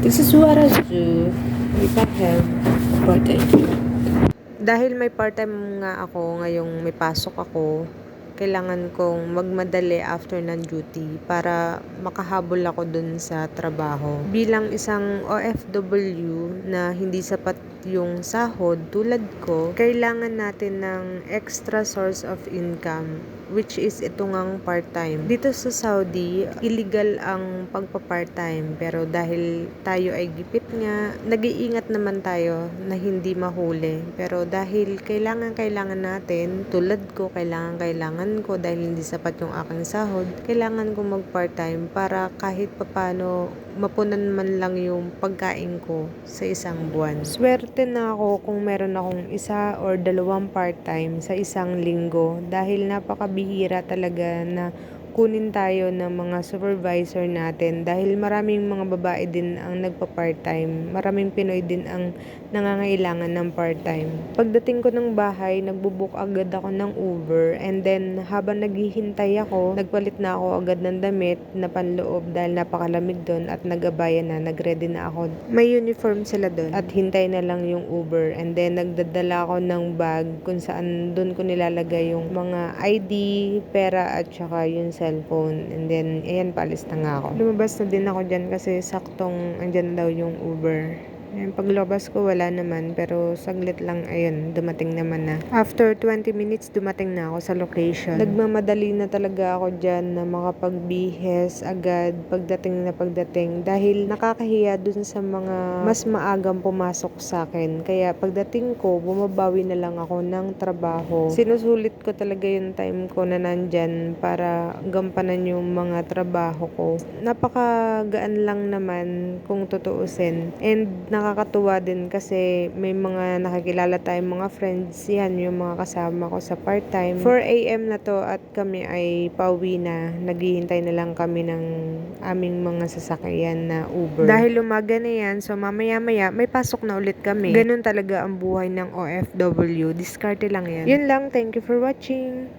This is what I do if I have part-time job. Dahil may part-time nga ako, ngayong may pasok ako, kailangan kong magmadali after ng duty para makahabol ako dun sa trabaho. Bilang isang OFW na hindi sapat yung sahod tulad ko, kailangan natin ng extra source of income, which is ito ngang part-time. Dito sa Saudi, illegal ang pagpa-part-time, pero dahil tayo ay gipit nga, nag-iingat naman tayo na hindi mahuli. Pero dahil kailangan natin, tulad ko, kailangan ko dahil hindi sapat yung aking sahod, kailangan ko mag-part-time para kahit papano mapunan man lang yung pagkain ko sa isang buwan. Swerte na ako kung meron akong isa or dalawang part-time sa isang linggo dahil napakabihira talaga na kunin tayo ng mga supervisor natin dahil maraming mga babae din ang nagpa-part-time. Maraming Pinoy din ang nangangailangan ng part-time. Pagdating ko ng bahay, nagbubook agad ako ng Uber, and then habang naghihintay ako, nagpalit na ako agad ng damit na panloob dahil napakalamig doon at nag-abaya na, nag-ready na ako. May uniform sila doon at hintay na lang yung Uber, and then nagdadala ako ng bag kung saan doon ko nilalagay yung mga ID, pera at saka yung cellphone, and then ayan, paalis na nga ako. Lumabas na din ako dyan kasi saktong andyan daw yung Uber. Ayan, paglabas ko wala naman, pero saglit lang, ayun, dumating naman na. After 20 minutes, dumating na ako sa location. Nagmamadali na talaga ako dyan na makapagbihes agad pagdating dahil nakakahiya dun sa mga mas maagang pumasok sa akin. Kaya pagdating ko, bumabawi na lang ako ng trabaho. Sinusulit ko talaga yung time ko na nandyan para gampanan yung mga trabaho ko. Napakagaan lang naman kung tutuusin, and nakakatuwa din kasi may mga nakakilala tayong mga friends. Yan yung mga kasama ko sa part-time. 4 AM na to at kami ay pauwi na. Naghihintay na lang kami ng aming mga sasakyan na Uber. Dahil umaga na yan, so mamaya-maya may pasok na ulit kami. Ganun talaga ang buhay ng OFW. Diskarte lang yan. Yun lang. Thank you for watching.